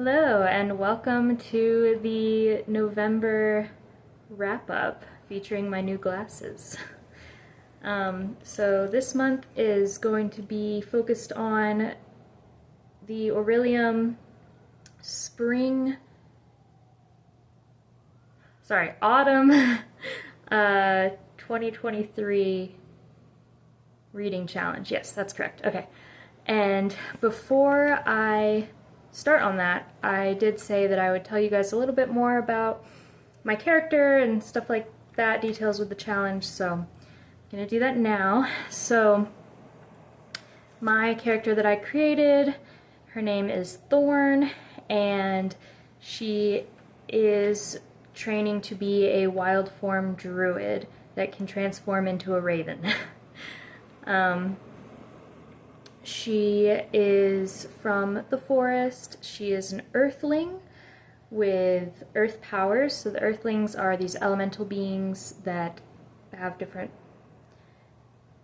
Hello, and welcome to the November wrap-up featuring my new glasses. So this month is going to be focused on the Aurelium autumn 2023 reading challenge. Yes, that's correct. Okay. And before I start on that, I did say that I would tell you guys a little bit more about my character and stuff like that, details with the challenge, so I'm gonna do that now. So my character that I created, her name is Thorn, and she is training to be a wild form druid that can transform into a raven. She is from the forest. She is an earthling with earth powers. So the earthlings are these elemental beings that have different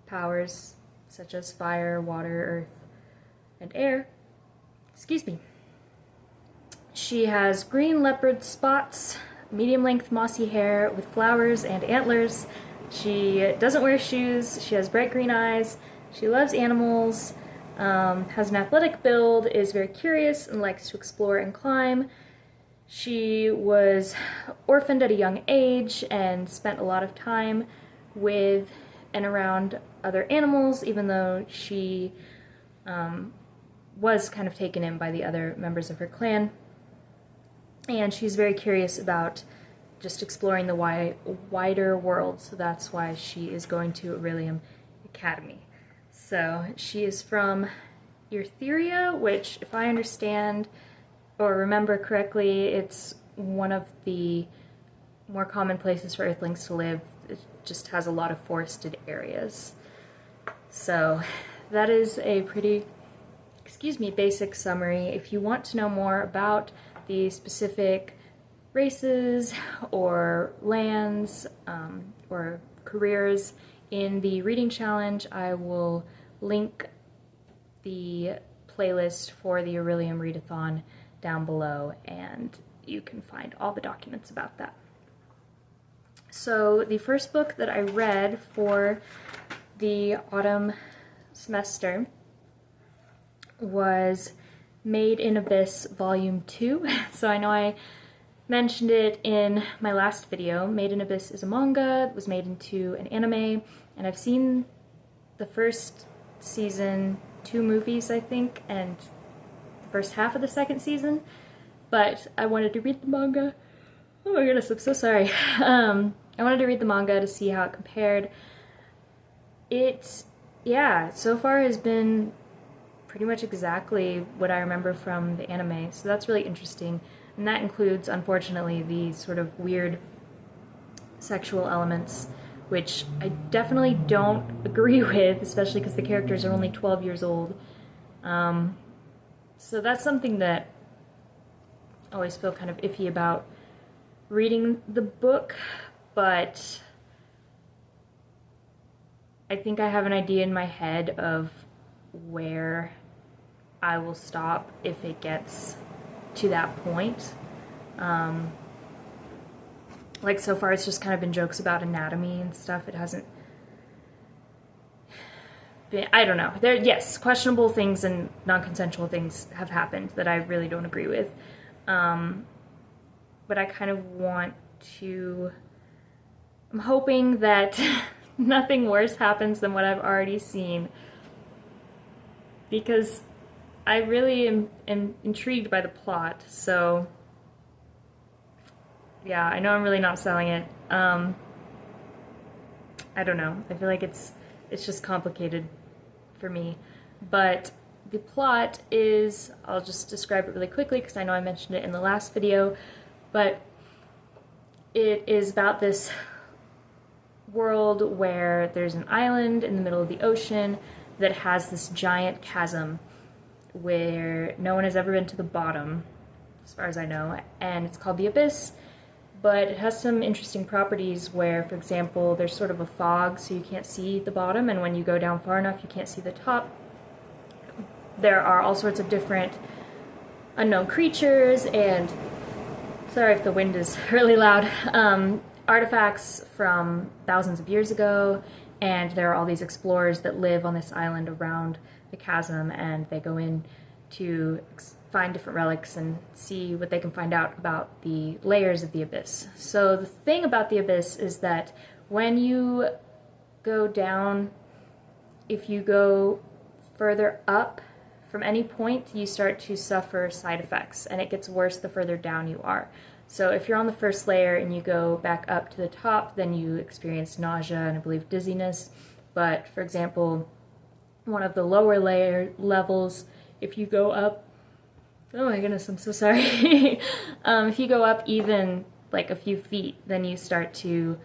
powers, such as fire, water, earth, and air. Excuse me. She has green leopard spots, medium-length mossy hair with flowers and antlers. She doesn't wear shoes. She has bright green eyes. She loves animals. Has an athletic build, is very curious, and likes to explore and climb. She was orphaned at a young age and spent a lot of time with and around other animals, even though she was kind of taken in by the other members of her clan. And she's very curious about just exploring the wider world, so that's why she is going to Aurelium Academy. So she is from Etheria, which, if I understand or remember correctly, it's one of the more common places for earthlings to live. It just has a lot of forested areas. So that is a pretty, basic summary. If you want to know more about the specific races or lands or careers in the reading challenge, I will link the playlist for the Aurelium Readathon down below, and you can find all the documents about that. So the first book that I read for the autumn semester was Made in Abyss Volume 2. So I know I mentioned it in my last video. Made in Abyss is a manga. It was made into an anime, and I've seen the first season, 2 movies, I think, and the first half of the second season, but I wanted to read the manga. Oh my goodness, I'm so sorry. I wanted to read the manga to see how it compared. So far has been pretty much exactly what I remember from the anime, so that's really interesting. And that includes, unfortunately, the sort of weird sexual elements, which I definitely don't agree with, especially because the characters are only 12 years old. So that's something that I always feel kind of iffy about reading the book, but I think I have an idea in my head of where I will stop if it gets to that point. Like, so far it's just kind of been jokes about anatomy and stuff. It hasn't been, I don't know. Yes, questionable things and non-consensual things have happened that I really don't agree with. But I kind of want to, I'm hoping that nothing worse happens than what I've already seen, because I really am intrigued by the plot, so yeah, I know I'm really not selling it. I don't know. I feel like it's just complicated for me. But the plot is, I'll just describe it really quickly because I know I mentioned it in the last video, but it is about this world where there's an island in the middle of the ocean that has this giant chasm where no one has ever been to the bottom, as far as I know, and it's called the Abyss. But it has some interesting properties where, for example, there's sort of a fog, so you can't see the bottom, and when you go down far enough, you can't see the top. There are all sorts of different unknown creatures and, sorry if the wind is really loud, artifacts from thousands of years ago, and there are all these explorers that live on this island around the chasm, and they go in to find different relics and see what they can find out about the layers of the abyss. So the thing about the abyss is that when you go down, if you go further up from any point, you start to suffer side effects, and it gets worse the further down you are. So if you're on the first layer and you go back up to the top, then you experience nausea and I believe dizziness. But for example, one of the lower layer levels, if you go up, oh my goodness, I'm so sorry. If you go up even like a few feet, then you start to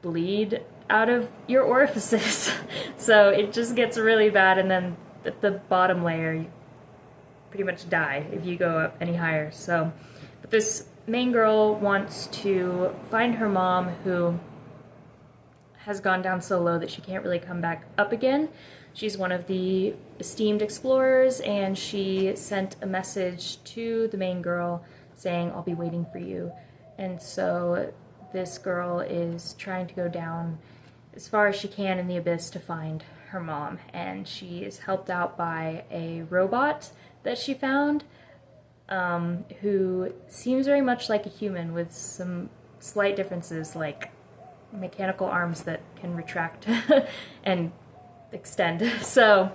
bleed out of your orifices. So it just gets really bad, and then at the bottom layer, you pretty much die if you go up any higher. So, but this main girl wants to find her mom, who has gone down so low that she can't really come back up again. She's one of the esteemed explorers, and she sent a message to the main girl saying, "I'll be waiting for you." And so this girl is trying to go down as far as she can in the abyss to find her mom, and she is helped out by a robot that she found, who seems very much like a human with some slight differences, like mechanical arms that can retract and extend. So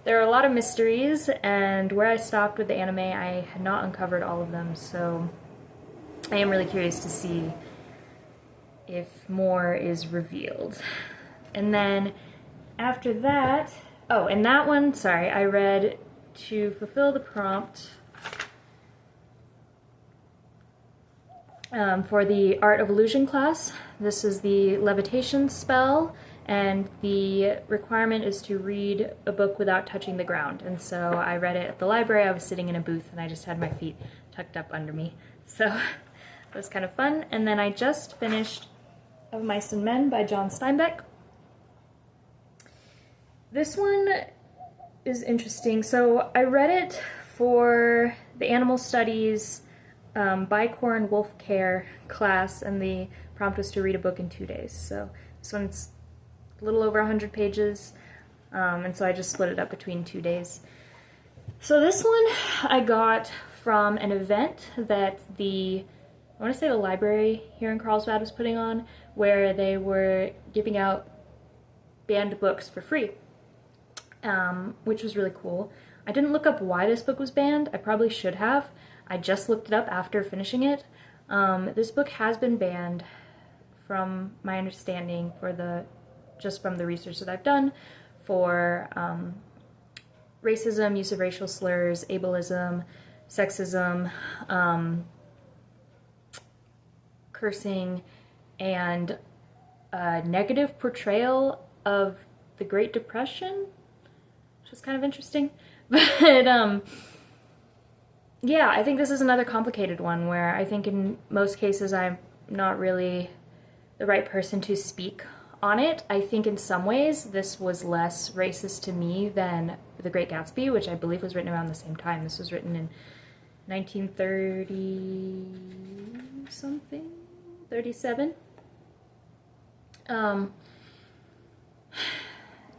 there are a lot of mysteries, and where I stopped with the anime, I had not uncovered all of them, so I am really curious to see if more is revealed. And then after that, oh, and that one, sorry, I read to fulfill the prompt for the Art of Illusion class. This is the levitation spell, and the requirement is to read a book without touching the ground. And so I read it at the library. I was sitting in a booth and I just had my feet tucked up under me. So it was kind of fun. And then I just finished Of Mice and Men by John Steinbeck. This one is interesting. So I read it for the Animal Studies Bicorn Wolf Care class, and the prompt was to read a book in 2 days. So this one's a little over 100 pages, and so I just split it up between 2 days. So this one I got from an event that I want to say the library here in Carlsbad was putting on, where they were giving out banned books for free, which was really cool. I didn't look up why this book was banned. I probably should have. I just looked it up after finishing it. This book has been banned, from my understanding, just from the research that I've done, for racism, use of racial slurs, ableism, sexism, cursing, and negative portrayal of the Great Depression, which is kind of interesting. But yeah, I think this is another complicated one where I think in most cases I'm not really the right person to speak on it. I think in some ways this was less racist to me than The Great Gatsby, which I believe was written around the same time. This was written in 1930 something, 37.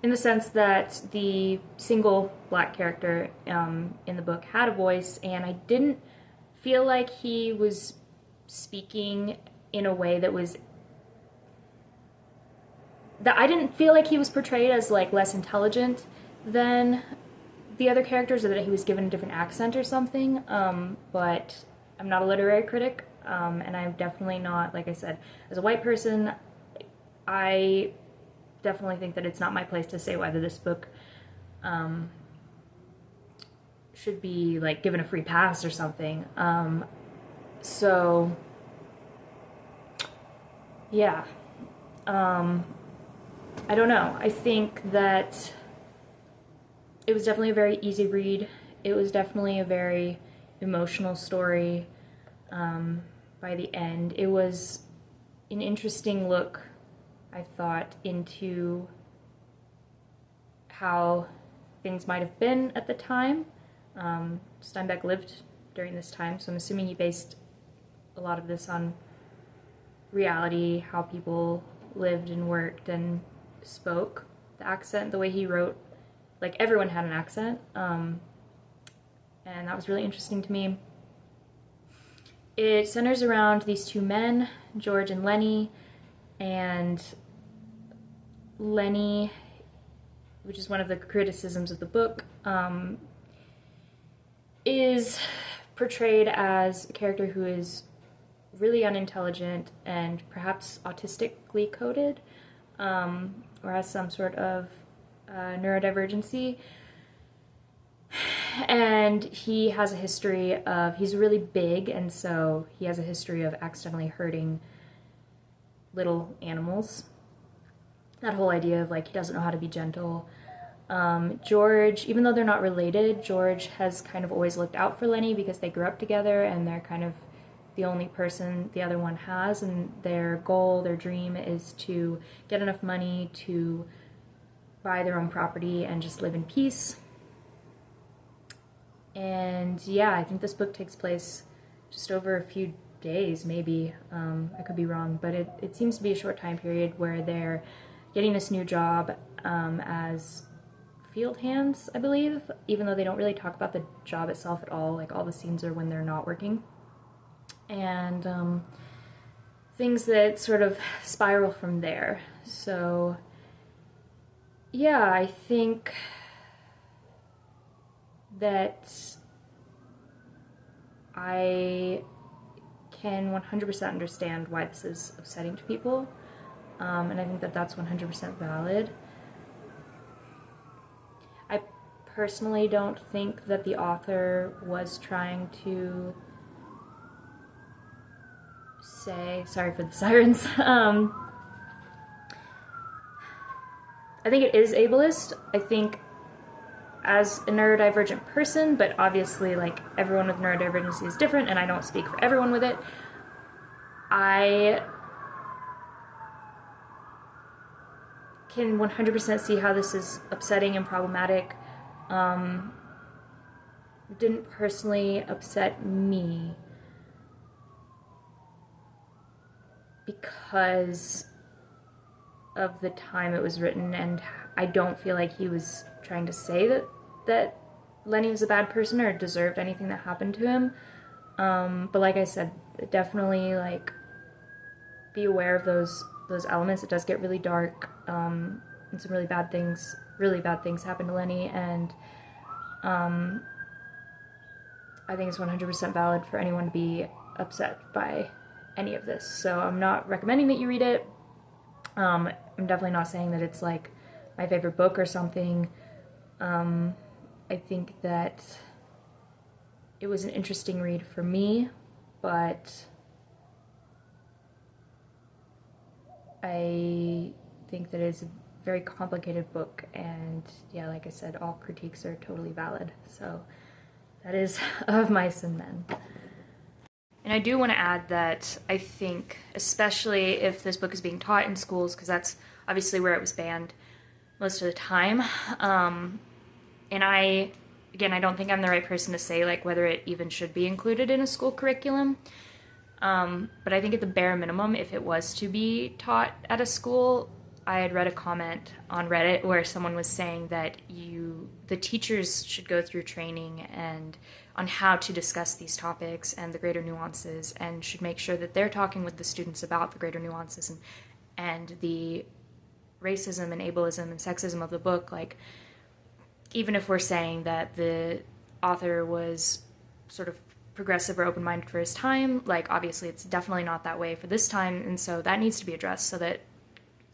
In the sense that the single black character in the book had a voice, and I didn't feel like he was speaking in a way that I didn't feel like he was portrayed as like less intelligent than the other characters, or that he was given a different accent or something. But I'm not a literary critic, and I'm definitely not, like I said, as a white person, I definitely think that it's not my place to say whether this book should be like given a free pass or something. So yeah, I don't know. I think that it was definitely a very easy read. It was definitely a very emotional story by the end. It was an interesting look, I thought, into how things might have been at the time, Steinbeck lived during this time, so I'm assuming he based a lot of this on reality, how people lived and worked and spoke. The accent, the way he wrote, like everyone had an accent, and that was really interesting to me. It centers around these two men, George and Lenny, and Lenny, which is one of the criticisms of the book, is portrayed as a character who is really unintelligent and perhaps autistically coded, or has some sort of neurodivergency. And he has a history of, he's really big, and so he has a history of accidentally hurting little animals. That whole idea of like he doesn't know how to be gentle. George, even though they're not related, George has kind of always looked out for Lenny because they grew up together and they're kind of the only person the other one has, and their goal, their dream is to get enough money to buy their own property and just live in peace. And yeah, I think this book takes place just over a few days, maybe. I could be wrong, but it seems to be a short time period where they're getting this new job as field hands, I believe, even though they don't really talk about the job itself at all. Like all the scenes are when they're not working. And things that sort of spiral from there. So yeah, I think that I can 100% understand why this is upsetting to people, and I think that that's 100% valid. I personally don't think that the author was trying to say, sorry for the sirens, I think it is ableist. I think as a neurodivergent person, but obviously like everyone with neurodivergency is different and I don't speak for everyone with it, I can 100% see how this is upsetting and problematic. It didn't personally upset me because of the time it was written, and I don't feel like he was trying to say that Lenny was a bad person or deserved anything that happened to him. But like I said, definitely like be aware of those elements. It does get really dark, and some really bad things happen to Lenny, and I think it's 100% valid for anyone to be upset by any of this. So I'm not recommending that you read it. I'm definitely not saying that it's like my favorite book or something. I think that it was an interesting read for me, but I think that it's a very complicated book, and yeah, like I said, all critiques are totally valid. So that is Of Mice and Men. And I do want to add that I think, especially if this book is being taught in schools, because that's obviously where it was banned most of the time, and I don't think I'm the right person to say like whether it even should be included in a school curriculum, but I think at the bare minimum, if it was to be taught at a school, I had read a comment on Reddit where someone was saying that the teachers should go through training and on how to discuss these topics and the greater nuances, and should make sure that they're talking with the students about the greater nuances and the racism and ableism and sexism of the book. Like, even if we're saying that the author was sort of progressive or open-minded for his time, like obviously it's definitely not that way for this time, and so that needs to be addressed so that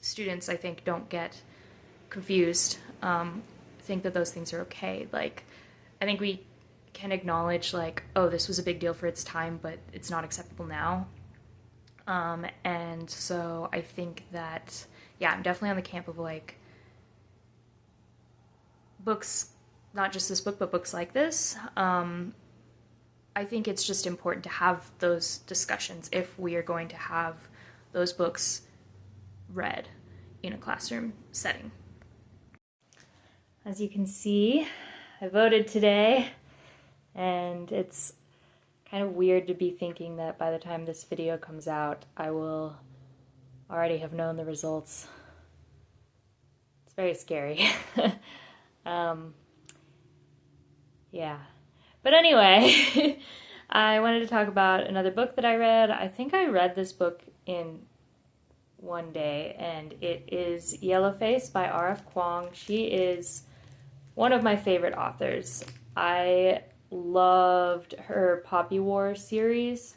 students, I think, don't get confused, think that those things are okay. Like, I think we can acknowledge like, oh, this was a big deal for its time, but it's not acceptable now. And so I think that, yeah, I'm definitely on the camp of like books, not just this book, but books like this. I think it's just important to have those discussions if we are going to have those books read in a classroom setting. As you can see, I voted today. And it's kind of weird to be thinking that by the time this video comes out, I will already have known the results. It's very scary. Yeah. But anyway, I wanted to talk about another book that I read. I think I read this book in one day, and it is Yellowface by R.F. Kuang. She is one of my favorite authors. I loved her Poppy War series.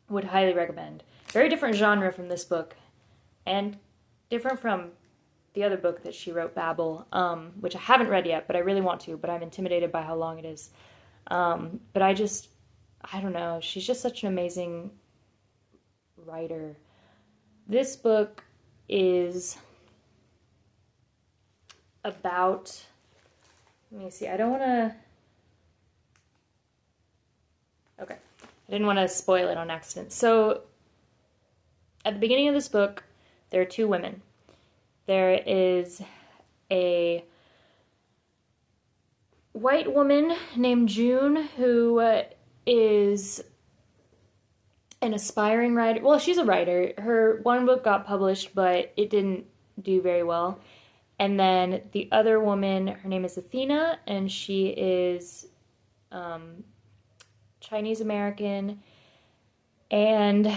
Would highly recommend. Very different genre from this book, and different from the other book that she wrote, Babel, which I haven't read yet, but I really want to, but I'm intimidated by how long it is. But I don't know, she's just such an amazing writer. This book is about, let me see, I didn't want to spoil it on accident. So, at the beginning of this book, there are two women. There is a white woman named June who is an aspiring writer. Well, she's a writer. Her one book got published, but it didn't do very well. And then the other woman, her name is Athena, and she is Chinese American, and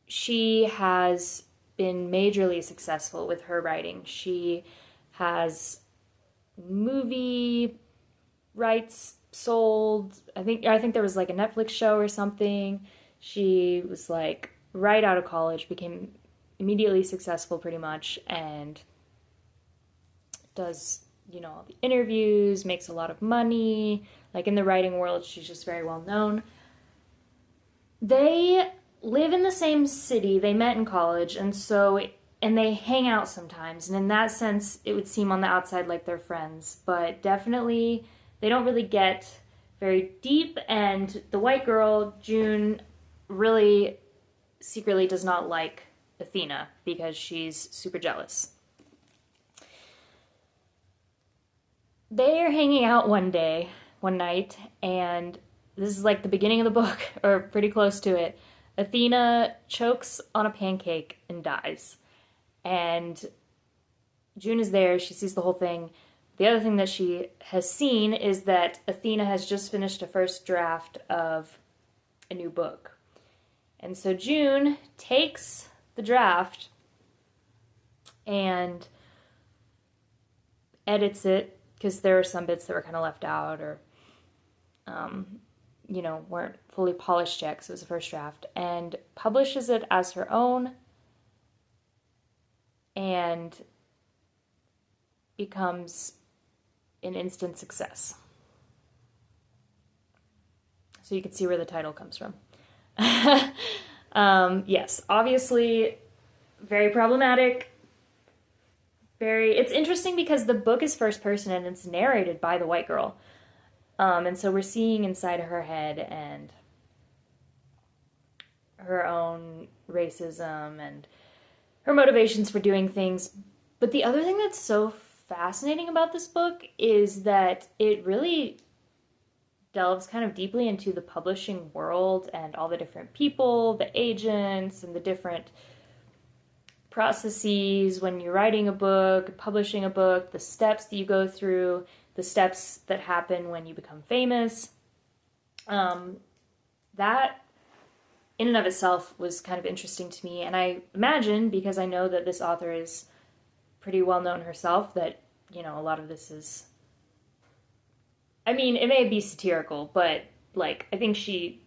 she has been majorly successful with her writing. She has movie rights sold. I think there was like a Netflix show or something. She was like right out of college, became immediately successful pretty much, and does, all the interviews, makes a lot of money. Like in the writing world, she's just very well known. They live in the same city. They met in college, and they hang out sometimes. And in that sense, it would seem on the outside like they're friends, but definitely they don't really get very deep. And the white girl, June, really secretly does not like Athena because she's super jealous. They are hanging out one night, and this is like the beginning of the book, or pretty close to it. Athena chokes on a pancake and dies. And June is there, she sees the whole thing. The other thing that she has seen is that Athena has just finished a first draft of a new book. And so June takes the draft and edits it, because there are some bits that were kind of left out or weren't fully polished yet because it was the first draft, and publishes it as her own, and becomes an instant success. So you can see where the title comes from. Yes, obviously very problematic. It's interesting because the book is first person and it's narrated by the white girl. And so we're seeing inside her head and her own racism and her motivations for doing things. But the other thing that's so fascinating about this book is that it really delves kind of deeply into the publishing world and all the different people, the agents, and the different processes when you're writing a book, publishing a book, the steps that you go through, the steps that happen when you become famous. That in and of itself was kind of interesting to me. And I imagine, because I know that this author is pretty well known herself, that, a lot of this is, I mean, it may be satirical, but like, I think she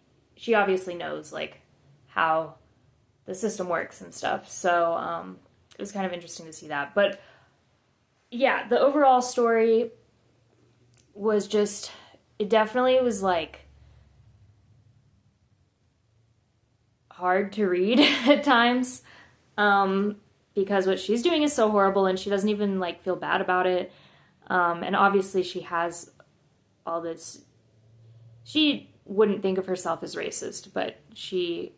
obviously knows like how the system works and stuff. So it was kind of interesting to see that. But yeah, the overall story was just, it definitely was like hard to read at times, because what she's doing is so horrible and she doesn't even like feel bad about it. And obviously she has all this, she wouldn't think of herself as racist, but she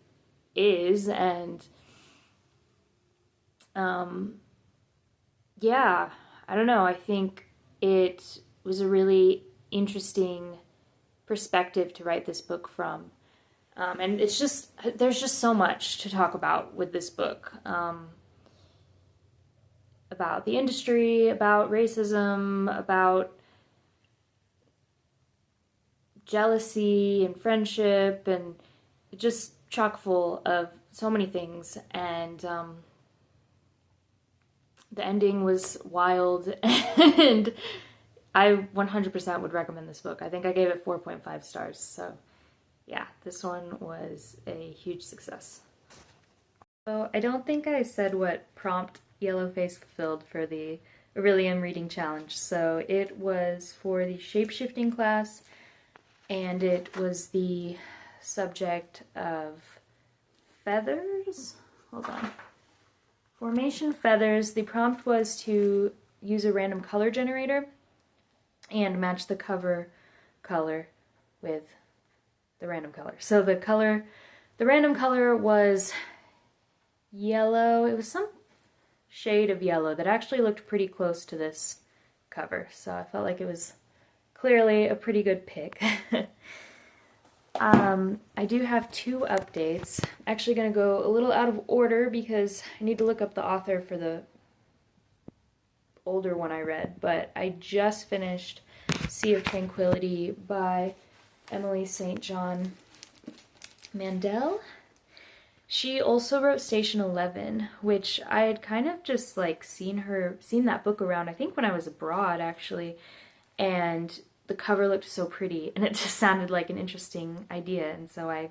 is. And I don't know, I think it was a really interesting perspective to write this book from. And it's just, there's just so much to talk about with this book. About the industry, about racism, about jealousy and friendship, and just chock full of so many things. And the ending was wild, and I 100% would recommend this book. I think I gave it 4.5 stars, so yeah, this one was a huge success. So I don't think I said what prompt Yellowface fulfilled for the Aurelian Reading Challenge. So it was for the shapeshifting class, and it was the subject of feathers. Hold on. Formation feathers. The prompt was to use a random color generator and match the cover color with the random color. So the random color was yellow. It was some shade of yellow that actually looked pretty close to this cover. So I felt like it was clearly a pretty good pick. I do have 2 updates. I'm actually going to go a little out of order because I need to look up the author for the older one I read, but I just finished Sea of Tranquility by Emily St. John Mandel. She also wrote Station 11, which I had kind of just like seen that book around, I think when I was abroad actually, and the cover looked so pretty and it just sounded like an interesting idea, and so I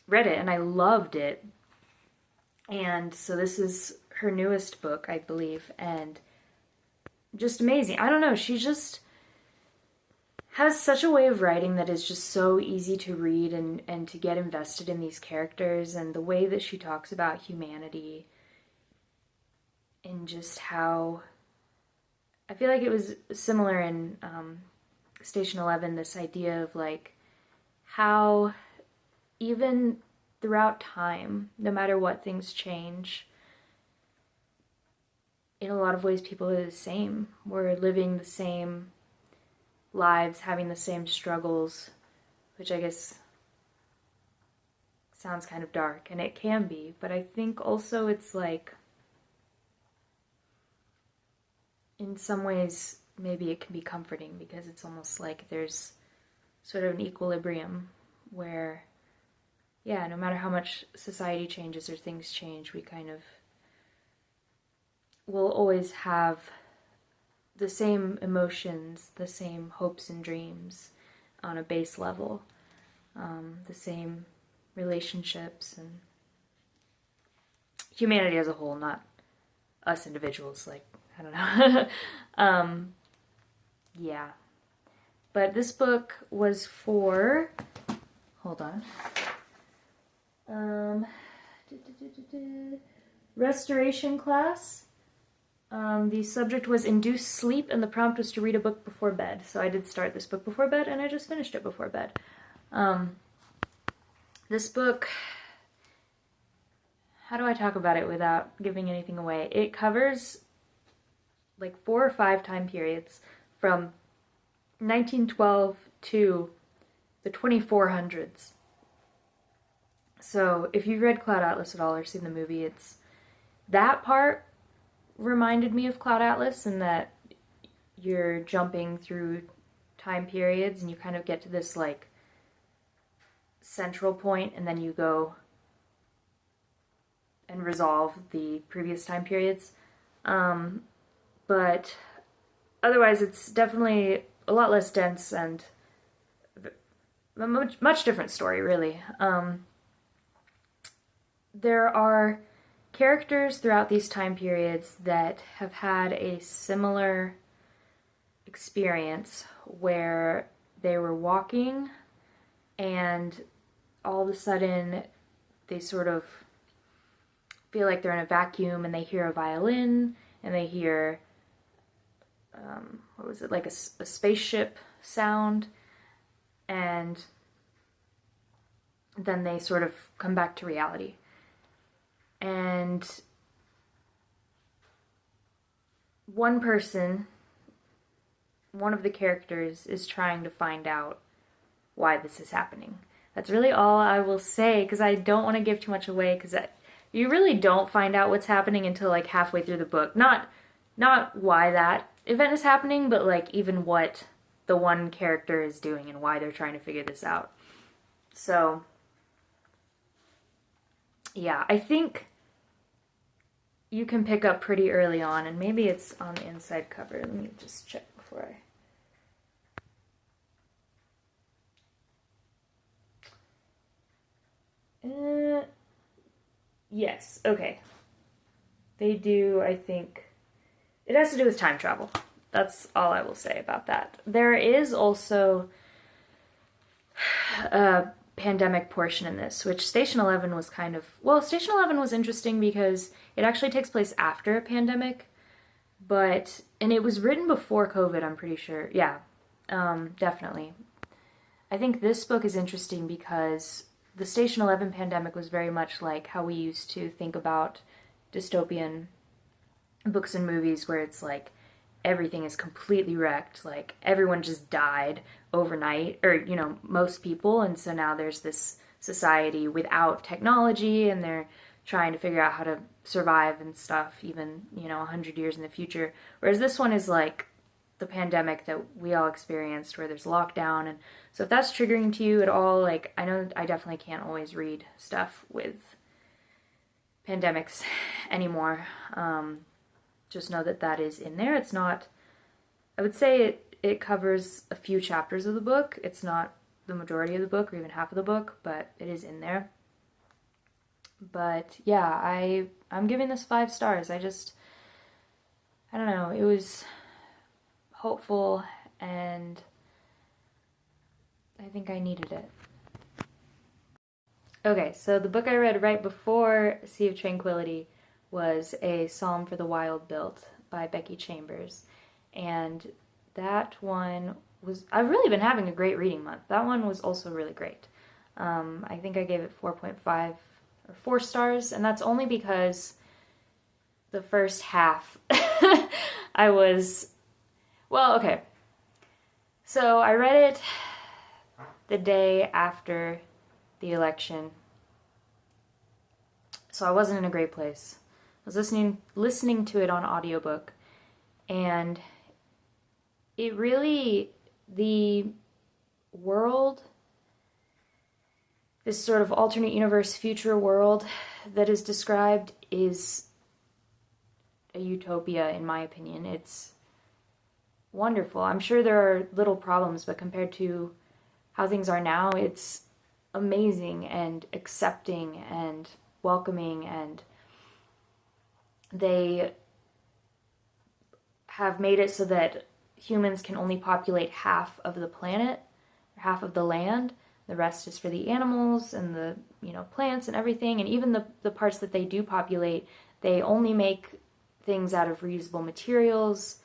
read it and I loved it. And so this is her newest book, I believe, and just amazing. I don't know, she just has such a way of writing that is just so easy to read and to get invested in these characters, and the way that she talks about humanity and just how I feel like it was similar in Station 11, this idea of like how even throughout time, no matter what, things change. In a lot of ways, people are the same. We're living the same lives, having the same struggles, which I guess sounds kind of dark, and it can be, but I think also it's like, in some ways, maybe it can be comforting because it's almost like there's sort of an equilibrium where, yeah, no matter how much society changes or things change, we kind of will always have the same emotions, the same hopes and dreams on a base level, the same relationships and humanity as a whole, not us individuals, like, I don't know. Yeah. But this book was for, hold on, restoration class. The subject was induced sleep, and the prompt was to read a book before bed. So I did start this book before bed, and I just finished it before bed. This book, how do I talk about it without giving anything away? It covers like 4 or 5 time periods from 1912 to the 2400s. So if you've read Cloud Atlas at all or seen the movie, it's that part reminded me of Cloud Atlas, in that you're jumping through time periods and you kind of get to this like central point, and then you go and resolve the previous time periods. But otherwise it's definitely a lot less dense and a much different story, really. There are characters throughout these time periods that have had a similar experience where they were walking and all of a sudden they sort of feel like they're in a vacuum, and they hear a violin and they hear what was it, like a spaceship sound, and then they sort of come back to reality. And one person, one of the characters, is trying to find out why this is happening. That's really all I will say, because I don't want to give too much away, because you really don't find out what's happening until like halfway through the book. Not why that event is happening, but like even what the one character is doing and why they're trying to figure this out. So yeah, I think you can pick up pretty early on, and maybe it's on the inside cover. Let me just check before yes, okay. They do, I think, it has to do with time travel. That's all I will say about that. There is also a pandemic portion in this, which Station 11 was kind of... Well, Station 11 was interesting because it actually takes place after a pandemic, but... And it was written before COVID, I'm pretty sure. Yeah, definitely. I think this book is interesting because the Station 11 pandemic was very much like how we used to think about dystopian books and movies, where it's like everything is completely wrecked, like everyone just died overnight, or you know, most people, and so now there's this society without technology, and they're trying to figure out how to survive and stuff, even, you know, 100 years in the future. Whereas this one is like the pandemic that we all experienced, where there's lockdown. And so if that's triggering to you at all, like, I know I definitely can't always read stuff with pandemics anymore. Just know that that is in there. It's not, I would say it covers a few chapters of the book. It's not the majority of the book or even half of the book, but it is in there. But yeah, I'm giving this 5 stars. I don't know, it was hopeful, and I think I needed it. Okay, so the book I read right before Sea of Tranquility was A Psalm for the Wild Built by Becky Chambers. And that one was... I've really been having a great reading month. That one was also really great. I think I gave it 4.5 or 4 stars, and that's only because the first half I was... Well, okay. So I read it the day after the election, so I wasn't in a great place. I was listening to it on audiobook, and it really, the world, this sort of alternate universe future world that is described is a utopia, in my opinion. It's wonderful. I'm sure there are little problems, but compared to how things are now, it's amazing and accepting and welcoming, and they have made it so that humans can only populate half of the planet, half of the land. The rest is for the animals and the, you know, plants and everything. And even the parts that they do populate, they only make things out of reusable materials.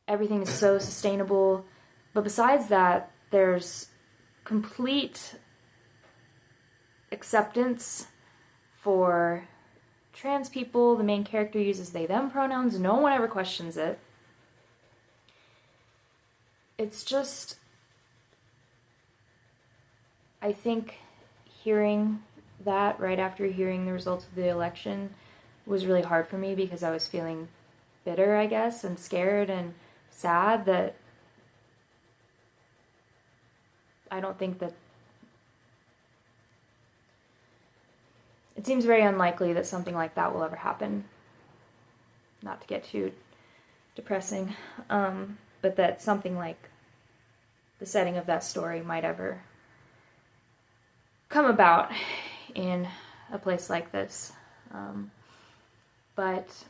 Everything is so sustainable. But besides that, there's complete acceptance for trans people. The main character uses they them pronouns. No one ever questions it. It's just, I think hearing that right after hearing the results of the election was really hard for me, because I was feeling bitter, I guess, and scared and sad that I don't think that... It seems very unlikely that something like that will ever happen. Not to get too depressing, but that something like the setting of that story might ever come about in a place like this. But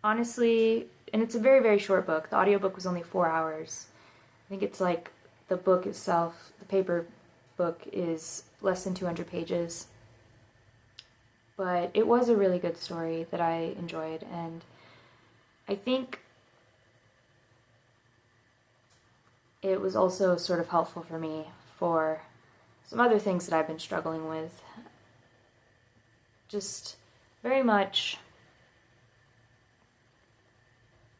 honestly, and it's a very, very short book. The audiobook was only 4 hours. I think it's like the book itself, the paper book, is less than 200 pages. But it was a really good story that I enjoyed, and I think it was also sort of helpful for me for some other things that I've been struggling with. Just very much,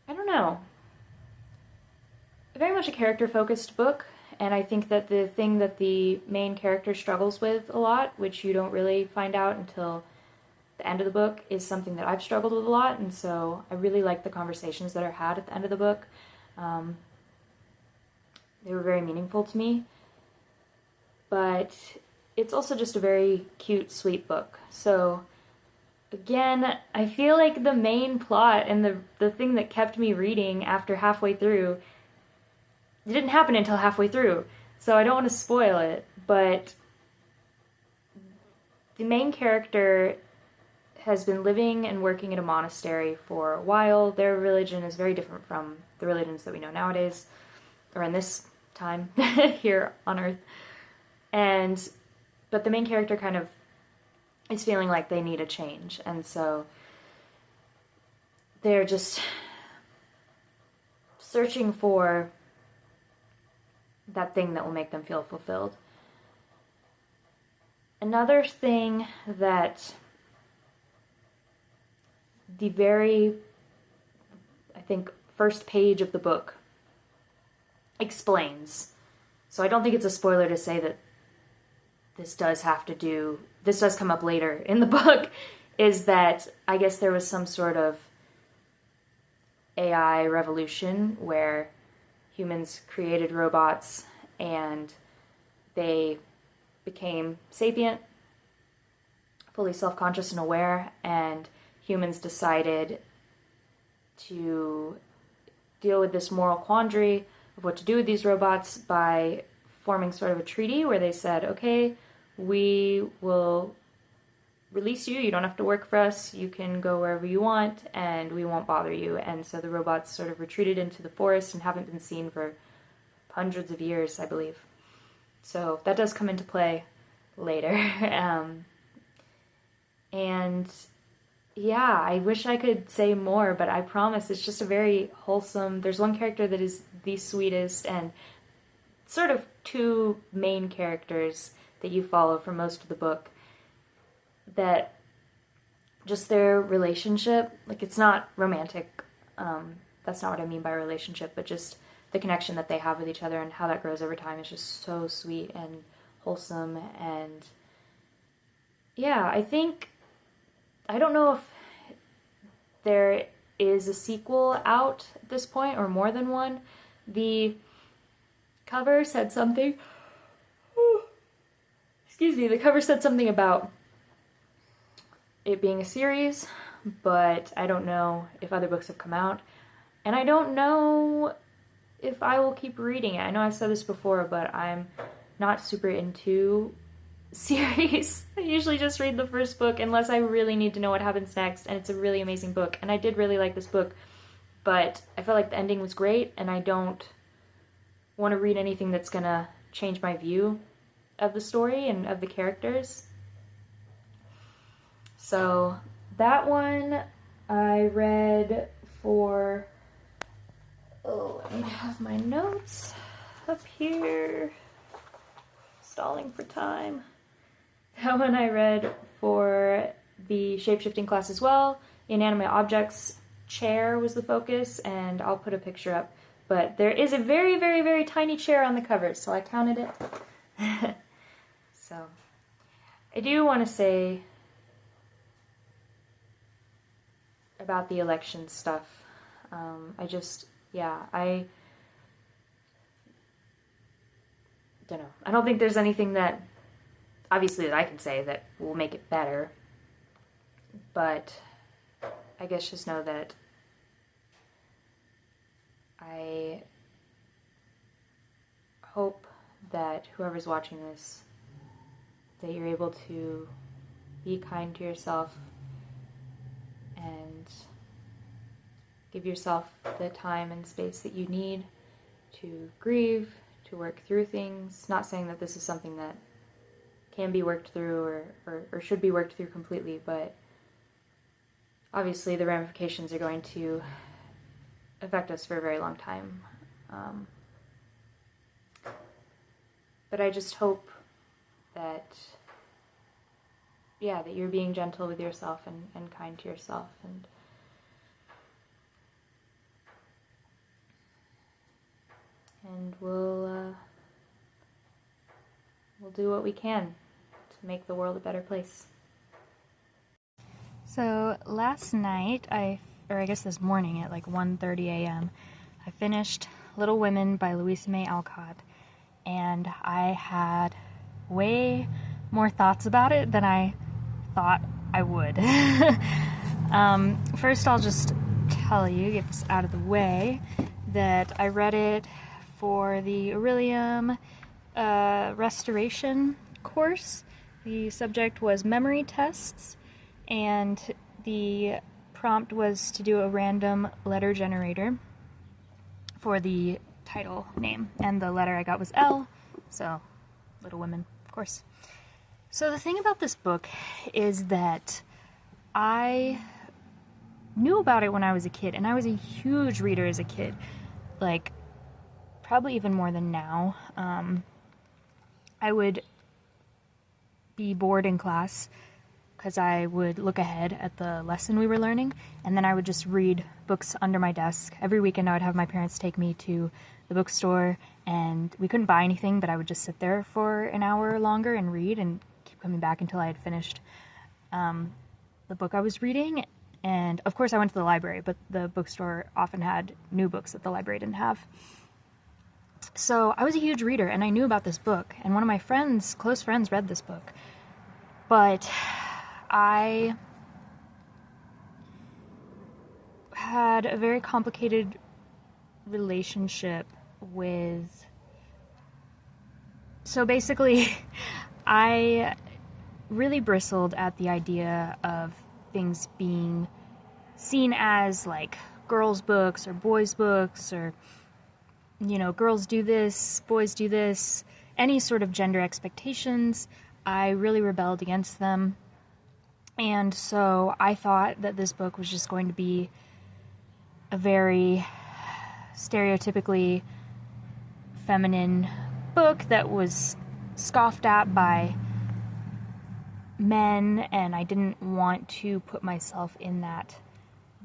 I don't know, very much a character-focused book, and I think that the thing that the main character struggles with a lot, which you don't really find out until the end of the book, is something that I've struggled with a lot, and so I really like the conversations that are had at the end of the book. They were very meaningful to me, but it's also just a very cute, sweet book. So again, I feel like the main plot and the thing that kept me reading after halfway through, it didn't happen until halfway through, so I don't want to spoil it, but the main character has been living and working in a monastery for a while. Their religion is very different from the religions that we know nowadays, or in this time here on Earth. But the main character kind of is feeling like they need a change, and so they're just searching for that thing that will make them feel fulfilled. Another thing that the very, I think, first page of the book explains, so I don't think it's a spoiler to say that this does come up later in the book, is that I guess there was some sort of AI revolution where humans created robots and they became sapient, fully self-conscious and aware, and humans decided to deal with this moral quandary of what to do with these robots by forming sort of a treaty where they said, okay, we will release you, you don't have to work for us, you can go wherever you want, and we won't bother you. And so the robots sort of retreated into the forest and haven't been seen for hundreds of years, I believe. So that does come into play later. And yeah, I wish I could say more, but I promise it's just a very wholesome, there's one character that is the sweetest, and sort of two main characters that you follow for most of the book, that just their relationship, like it's not romantic, that's not what I mean by relationship, but just the connection that they have with each other and how that grows over time is just so sweet and wholesome. And yeah, I don't know if there is a sequel out at this point or more than one. The cover said something, the cover said something about it being a series, but I don't know if other books have come out, and I don't know if I will keep reading it. I know I've said this before, but I'm not super into series. I usually just read the first book unless I really need to know what happens next, and it's a really amazing book, and I did really like this book, but I felt like the ending was great, and I don't want to read anything that's gonna change my view of the story and of the characters. So that one I read for, let me have my notes up here, stalling for time. That one I read for the shapeshifting class as well. Inanimate objects chair was the focus, and I'll put a picture up. But there is a very, very, very tiny chair on the cover, so I counted it. So I do want to say about the election stuff. I don't know. I don't think there's anything that, obviously, that I can say that will make it better. But I guess just know that I hope that whoever's watching this, that you're able to be kind to yourself and give yourself the time and space that you need to grieve, to work through things. Not saying that this is something that can be worked through or should be worked through completely, but obviously the ramifications are going to affect us for a very long time. But I just hope that, that you're being gentle with yourself and kind to yourself. And and we'll do what we can to make the world a better place. So last night, or I guess this morning at like 1:30 a.m., I finished Little Women by Louisa May Alcott, and I had way more thoughts about it than I thought I would. First, I'll just tell you, get this out of the way, that I read it for the Aurelium restoration course. The subject was memory tests, and the prompt was to do a random letter generator for the title name, and the letter I got was L, so Little Women, of course. So the thing about this book is that I knew about it when I was a kid, and I was a huge reader as a kid, like probably even more than now. I would be bored in class because I would look ahead at the lesson we were learning, and then I would just read books under my desk. Every weekend I would have my parents take me to the bookstore, and we couldn't buy anything, but I would just sit there for an hour longer and read and keep coming back until I had finished the book I was reading. And of course I went to the library, but the bookstore often had new books that the library didn't have. So I was a huge reader, and I knew about this book, and one of my friends, close friends, read this book. But I had a very complicated relationship with... So basically, I really bristled at the idea of things being seen as like girls' books or boys' books, or, you know, girls do this, boys do this, any sort of gender expectations. I really rebelled against them. And so I thought that this book was just going to be a very stereotypically feminine book that was scoffed at by men, and I didn't want to put myself in that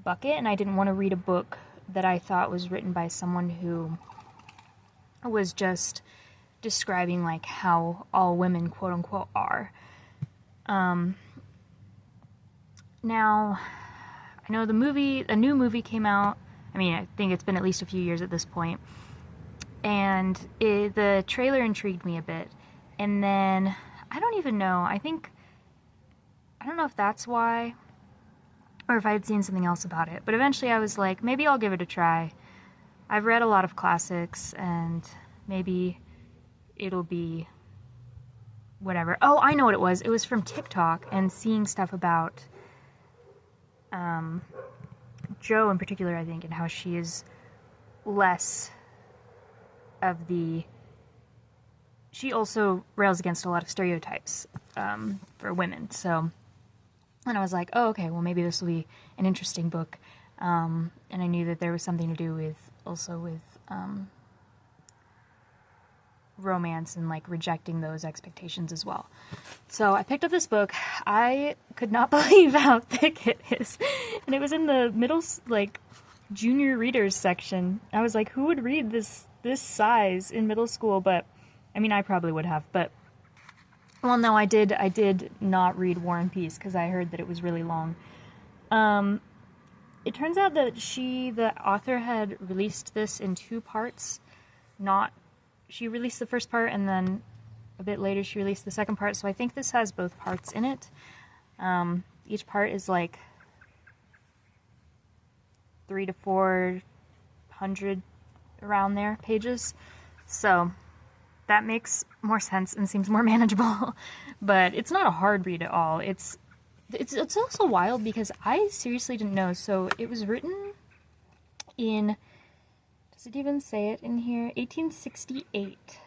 bucket, and I didn't want to read a book that I thought was written by someone who was just describing like how all women quote unquote are. Now, I know a new movie came out. I mean, I think it's been at least a few years at this point, and the trailer intrigued me a bit, and then I don't even know, I don't know if that's why, or if I had seen something else about it, but eventually I was like, maybe I'll give it a try. I've read a lot of classics, and maybe it'll be whatever. Oh, I know what it was. It was from TikTok, and seeing stuff about Jo in particular, I think, and how she is less of the... She also rails against a lot of stereotypes for women, so... And I was like, oh, okay, well, maybe this will be an interesting book. And I knew that there was something to do with romance and like rejecting those expectations as well. So I picked up this book. I could not believe how thick it is. And it was in the junior readers section. I was like, who would read this size in middle school? But I mean, I probably would have, but well, no, I did not read War and Peace because I heard that it was really long. It turns out that the author had released this in 2 parts. She released the first part, and then a bit later she released the second part, so I think this has both parts in it. Each part is like 300 to 400 around there pages, so that makes more sense and seems more manageable. But it's not a hard read at all. It's also wild because I seriously didn't know. So it was written in, does it even say it in here? 1868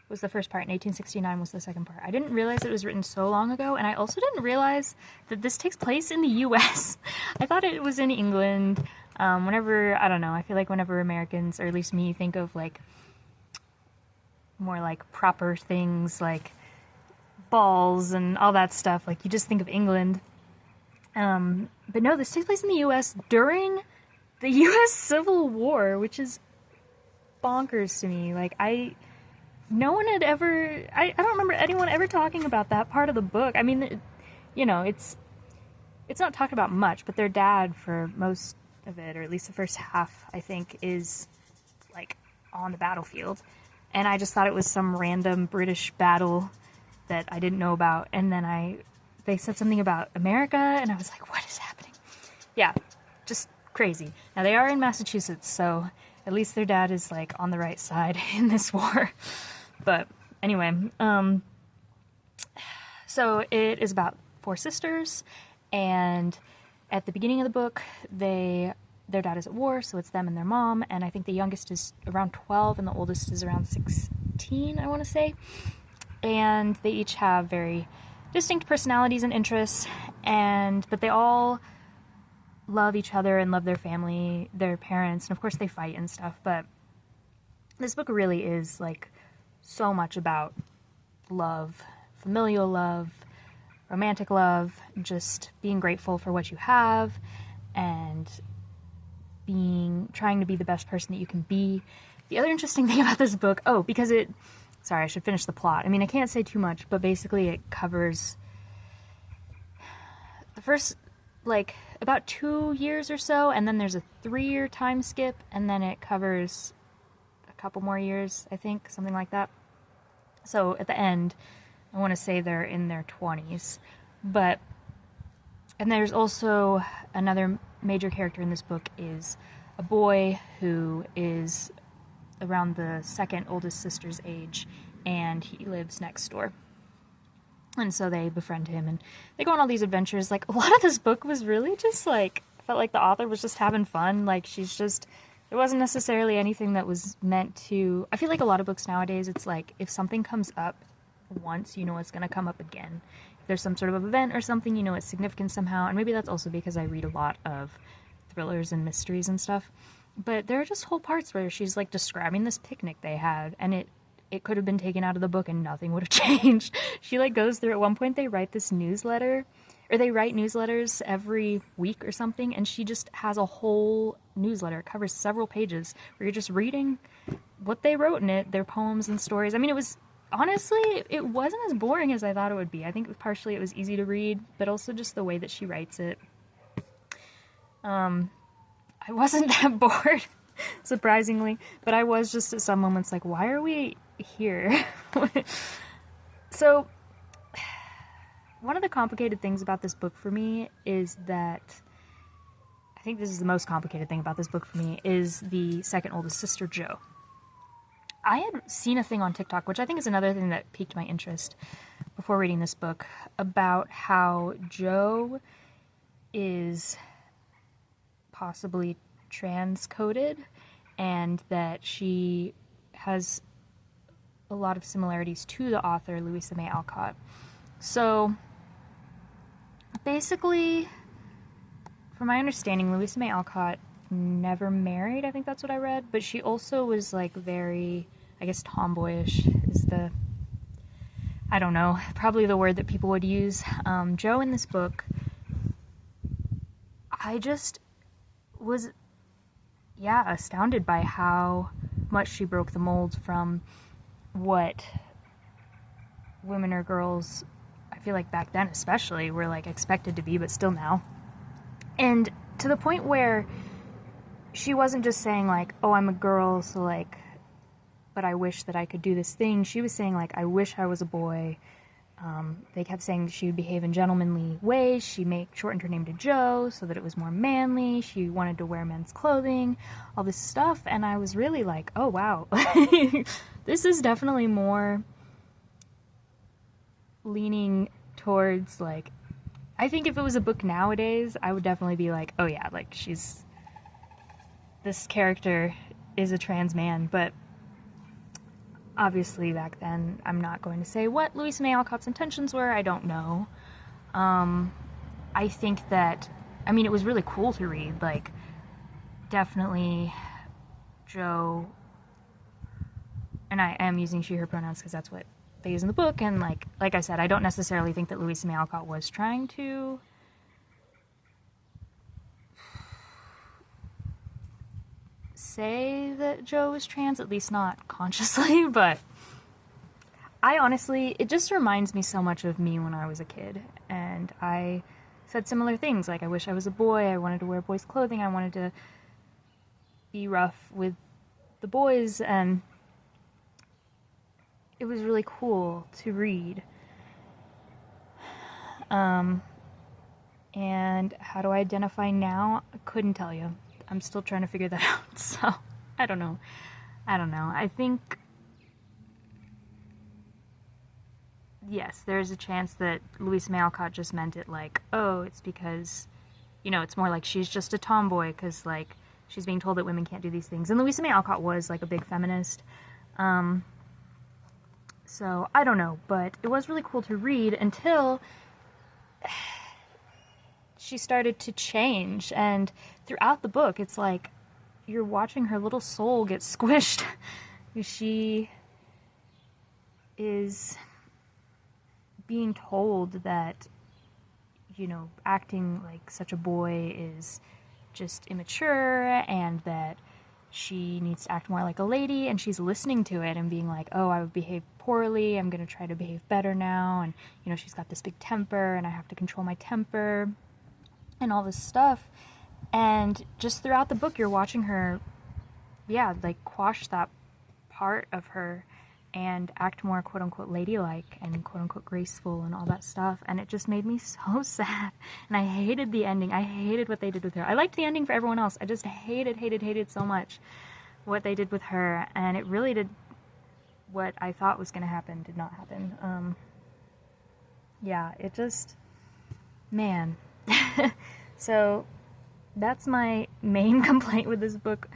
was the first part, and 1869 was the second part. I didn't realize it was written so long ago, and I also didn't realize that this takes place in the US. I thought it was in England. Whenever, I don't know, I feel like whenever Americans, or at least me, think of like more like proper things like balls and all that stuff, like you just think of England. But no, this takes place in the US during the US Civil War, which is bonkers to me. Like, no one had ever, I don't remember anyone ever talking about that part of the book. I mean, you know, it's not talked about much, but their dad, for most of it, or at least the first half, I think, is like on the battlefield. And I just thought it was some random British battle that I didn't know about. And then they said something about America, and I was like, what is happening? Yeah, just crazy. Now, they are in Massachusetts, so at least their dad is like on the right side in this war. But anyway, so it is about 4 sisters, and at the beginning of the book, their dad is at war, so it's them and their mom, and I think the youngest is around 12 and the oldest is around 16, I want to say. And they each have very distinct personalities and interests, but they all love each other and love their family, their parents, and of course they fight and stuff. But this book really is like so much about love, familial love, romantic love, just being grateful for what you have, and trying to be the best person that you can be. The other interesting thing about this book, sorry, I should finish the plot. I mean, I can't say too much, but basically it covers the first, like, about 2 years or so, and then there's a 3-year time skip, and then it covers a couple more years, I think, something like that. So at the end, I want to say they're in their 20s. And there's also another major character in this book is a boy who is around the second oldest sister's age, and he lives next door. And so they befriend him, and they go on all these adventures. Like, a lot of this book was really just, like, I felt like the author was just having fun. Like, there wasn't necessarily anything that was meant to... I feel like a lot of books nowadays, it's like, if something comes up once, you know it's going to come up again. If there's some sort of event or something, you know it's significant somehow. And maybe that's also because I read a lot of thrillers and mysteries and stuff. But there are just whole parts where she's, like, describing this picnic they had, and it could have been taken out of the book and nothing would have changed. She, like, goes through, at one point they write this newsletter, or they write newsletters every week or something, and she just has a whole newsletter. It covers several pages where you're just reading what they wrote in it, their poems and stories. I mean, honestly, it wasn't as boring as I thought it would be. I think partially it was easy to read, but also just the way that she writes it. I wasn't that bored, surprisingly, but I was just at some moments like, why are we here? So, one of the complicated things about this book for me is that, I think this is the most complicated thing about this book for me, is the second oldest sister, Jo. I had seen a thing on TikTok, which I think is another thing that piqued my interest before reading this book, about how Jo is possibly transcoded, and that she has a lot of similarities to the author Louisa May Alcott. So basically, from my understanding, Louisa May Alcott never married, I think that's what I read, but she also was, like, very, I guess, tomboyish is I don't know, probably the word that people would use. Jo in this book, I just was, astounded by how much she broke the mold from what women or girls, I feel like back then especially, were, like, expected to be, but still now. And to the point where she wasn't just saying, like, oh, I'm a girl, so, like, but I wish that I could do this thing. She was saying, like, I wish I was a boy. They kept saying she would behave in gentlemanly ways. She shortened her name to Jo so that it was more manly. She wanted to wear men's clothing, all this stuff. And I was really like, oh, wow. This is definitely more leaning towards, like, I think if it was a book nowadays, I would definitely be like, oh, yeah, like, this character is a trans man. But obviously, back then, I'm not going to say what Louisa May Alcott's intentions were. I don't know. I think that, I mean, it was really cool to read. Like, definitely Jo, and I am using she, her pronouns because that's what they use in the book. And like I said, I don't necessarily think that Louisa May Alcott was trying to say that Joe is trans, at least not consciously, but I honestly, it just reminds me so much of me when I was a kid, and I said similar things, like I wish I was a boy, I wanted to wear boys' clothing, I wanted to be rough with the boys, and it was really cool to read. And how do I identify now? I couldn't tell you. I'm still trying to figure that out, so I don't know. I think, yes, there's a chance that Louisa May Alcott just meant it like, oh, it's because, it's more like she's just a tomboy because, like, she's being told that women can't do these things. And Louisa May Alcott was, like, a big feminist. So, I don't know, but it was really cool to read until she started to change, and throughout the book, it's like you're watching her little soul get squished. She is being told that, acting like such a boy is just immature, and that she needs to act more like a lady, and she's listening to it and being like, oh, I would behave poorly, I'm going to try to behave better now, and, she's got this big temper, and I have to control my temper, and all this stuff. And just throughout the book, you're watching her, quash that part of her and act more quote-unquote ladylike and quote-unquote graceful and all that stuff, and it just made me so sad. And I hated the ending. I hated what they did with her. I liked the ending for everyone else. I just hated so much what they did with her, and it really did what I thought was going to happen did not happen. It just, man. So that's my main complaint with this book.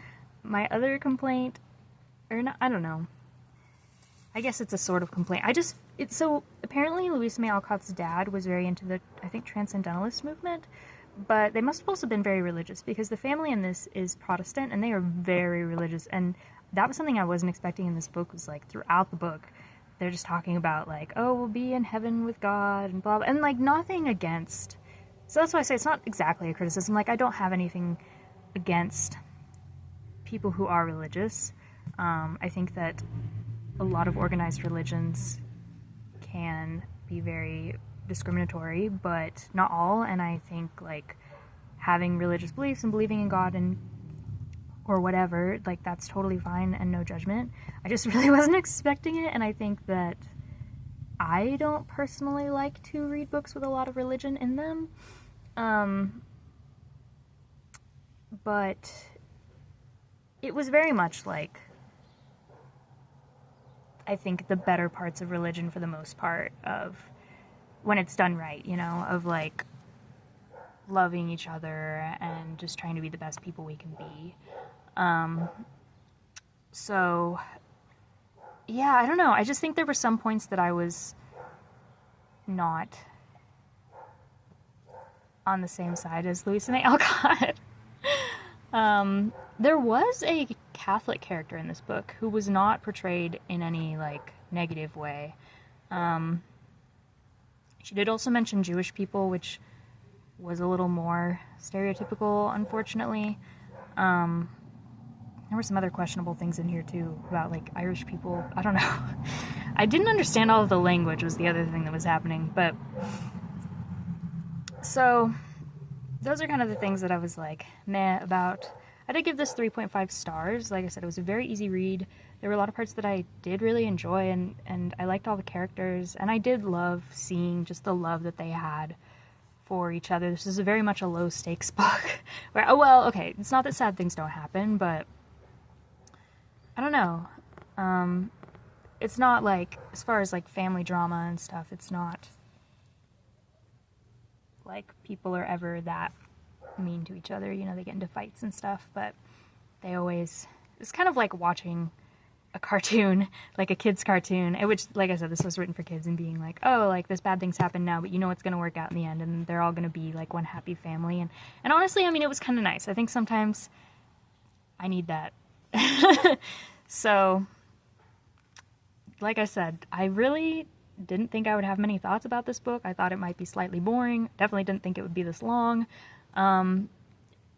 My other complaint, or not, I don't know. I guess it's a sort of complaint. So apparently Louisa May Alcott's dad was very into the, I think, Transcendentalist movement, but they must have also been very religious, because the family in this is Protestant, and they are very religious, and that was something I wasn't expecting in this book, was like, throughout the book, they're just talking about, like, oh, we'll be in heaven with God, and blah, blah, and, like, nothing against, so that's why I say it's not exactly a criticism, like, I don't have anything against people who are religious. I think that a lot of organized religions can be very discriminatory, but not all, and I think, like, having religious beliefs and believing in God and or whatever, like, that's totally fine and no judgment. I just really wasn't expecting it, and I think that I don't personally like to read books with a lot of religion in them, but it was very much like, I think, the better parts of religion for the most part, of when it's done right, of, like, loving each other and just trying to be the best people we can be. So, yeah, I don't know. I just think there were some points that I was not on the same side as Louisa May Alcott. There was a Catholic character in this book who was not portrayed in any, like, negative way. She did also mention Jewish people, which was a little more stereotypical, unfortunately. There were some other questionable things in here, too, about, like, Irish people. I don't know. I didn't understand all of the language was the other thing that was happening, but... So, those are kind of the things that I was, like, meh about. I did give this 3.5 stars. Like I said, it was a very easy read. There were a lot of parts that I did really enjoy, and I liked all the characters, and I did love seeing just the love that they had for each other. This is very much a low-stakes book, where, oh, well, okay, it's not that sad things don't happen, but I don't know. It's not, like, as far as, like, family drama and stuff, it's not like people are ever that mean to each other, they get into fights and stuff, but they always, it's kind of like watching a cartoon, like a kid's cartoon, which, like I said, this was written for kids, and being like, oh, like, this bad thing's happened now, but it's going to work out in the end, and they're all going to be, like, one happy family, and honestly, I mean, it was kind of nice. I think sometimes I need that. So, like I said, I really didn't think I would have many thoughts about this book. I thought it might be slightly boring. Definitely didn't think it would be this long.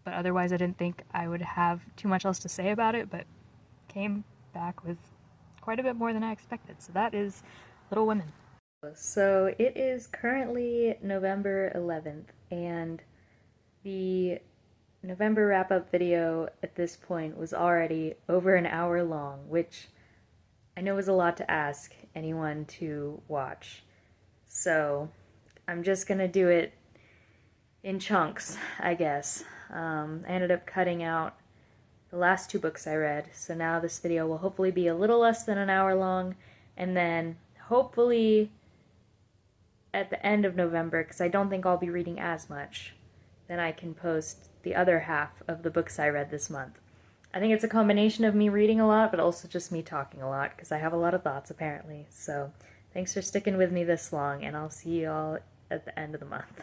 but otherwise I didn't think I would have too much else to say about it, but came back with quite a bit more than I expected. So that is Little Women. So it is currently November 11th, and the November wrap-up video at this point was already over an hour long, which I know is a lot to ask anyone to watch. So I'm just gonna do it in chunks, I guess. I ended up cutting out the last 2 books I read, so now this video will hopefully be a little less than an hour long, and then hopefully at the end of November, because I don't think I'll be reading as much, then I can post the other half of the books I read this month. I think it's a combination of me reading a lot, but also just me talking a lot, because I have a lot of thoughts, apparently. So thanks for sticking with me this long, and I'll see you all at the end of the month.